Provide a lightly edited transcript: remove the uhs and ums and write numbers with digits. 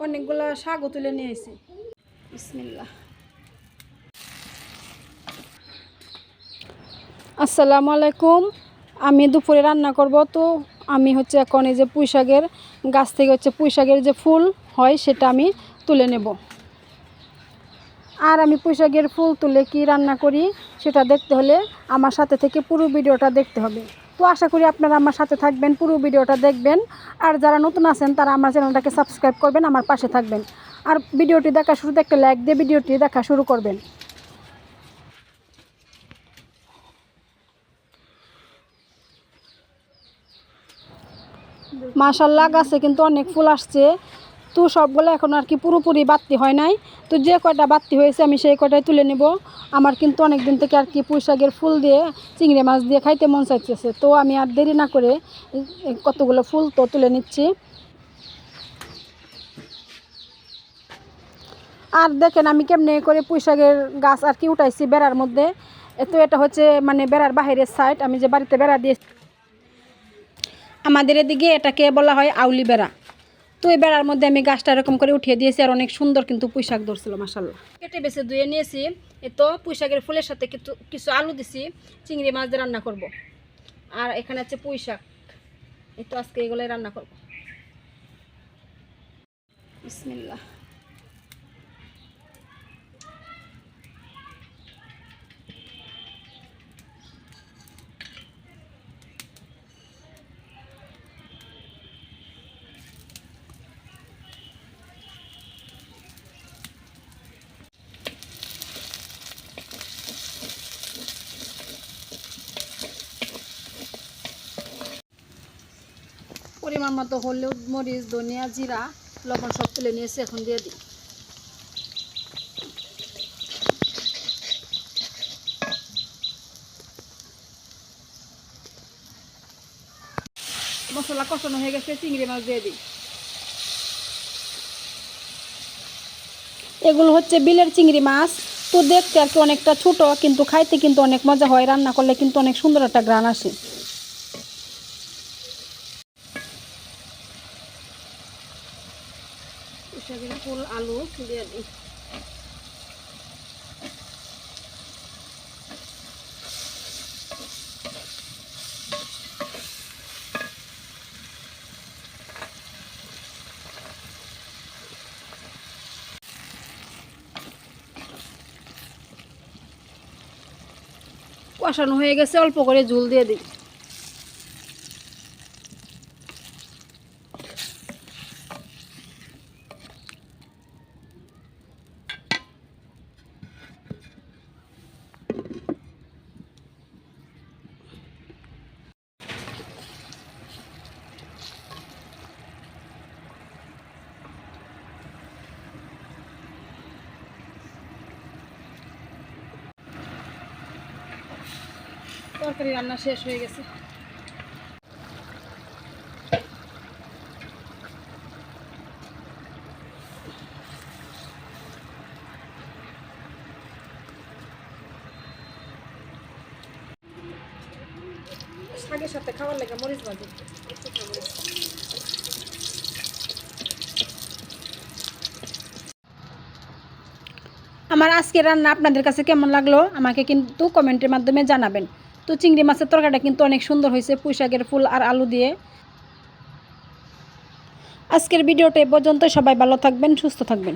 অনেকগুলা শাকও তুলে নিয়ে এসেছি। বিসমিল্লাহ। আসসালামু আলাইকুম। আমি দুপুরে রান্না করব। তো আমি এখন এই যে পুঁই শাকের গাছ থেকে পুঁই শাকের যে ফুল হয় সেটা আমি তুলে নেব। আর আমি পুঁই শাকের ফুল তুলে কি রান্না করি সেটা দেখতে হলে আমার সাথে থেকে পুরো ভিডিওটা দেখতে হবে। তো আশা করি আপনারা আমার সাথে থাকবেন, পুরো ভিডিওটা দেখবেন। আর যারা নতুন আছেন তারা আমার চ্যানেলটাকে সাবস্ক্রাইব করবেন, আমার পাশে থাকবেন। আর ভিডিওটি দেখা শুরুতে একটা লাইক দিয়ে ভিডিওটি দেখা শুরু করবেন। মাশাআল্লাহ, গাছে কিন্তু অনেক ফুল আসছে। তো সবগুলো এখন আর কি পুরোপুরি বাড়তি হয় নাই। তো যে কয়টা বাড়তি হয়েছে আমি সেই কয়টাই তুলে নেব। আমার কিন্তু অনেক দিন থেকে আর কি পুঁই শাকের ফুল দিয়ে চিংড়ি মাছ দিয়ে খাইতে মন চাইতেছে। তো আমি আর দেরি না করে কতগুলো ফুল তো তুলে নিচ্ছি। আর দেখেন আমি কেমনে করে পুঁই শাকের গাছ আর কি উঠাইছি বেড়ার মধ্যে। তো এটা মানে বেড়ার বাহিরের সাইড। আমি যে বাড়িতে বেড়া দিয়ে, আমাদের এদিকে এটাকে বলা হয় আউলি বেড়া। তো এই বেড়ার মধ্যে আমি গাছটা এরকম করে উঠিয়ে দিয়েছি। আর অনেক সুন্দর কিন্তু পুঁই শাক ধরছিল মাশাআল্লাহ। কেটে বেছে ধুয়ে নিয়েছি। তো পুঁই শাকের ফুলের সাথে কিছু আলু দিছি, চিংড়ি মাছ দিয়ে রান্না করব। আর এখানে আছে পুঁই শাক। তো আজকে এগুলোই রান্না করব। বিসমিল্লাহ। পরিমাণ মতো হলুদ, মরিচ, ধনিয়া, জিরা, লবণ সব তুলে নিয়েছি। এখন দিয়ে দিই। মশলা কষানো হয়ে গেছে, চিংড়ি মাছ দিয়ে দিই। এগুলো বিলের চিংড়ি মাছ। তো দেখতে আর কি অনেকটা ছোট, কিন্তু খাইতে কিন্তু অনেক মজা হয়। রান্না করলে কিন্তু অনেক সুন্দর একটা ঘ্রাণ আসে। ফুল আলু দিয়ে দিই। কষানো হয়ে গেছে, অল্প করে ঝোল দিয়ে দিই। তরকারি রান্না শেষ হয়ে গেছে। শাকের সাথে খাওয়ার লেগে মরিচ ভাজি। আমার আজকের রান্না আপনাদের কাছে কেমন লাগলো আমাকে কিন্তু কমেন্টের মাধ্যমে জানাবেন। তো চিংড়ি মাছের তরকারিটা কিন্তু অনেক সুন্দর হয়েছে পুঁই শাকের ফুল আর আলু দিয়ে। আজকের ভিডিওটা এই পর্যন্ত। সবাই ভালো থাকবেন, সুস্থ থাকবেন।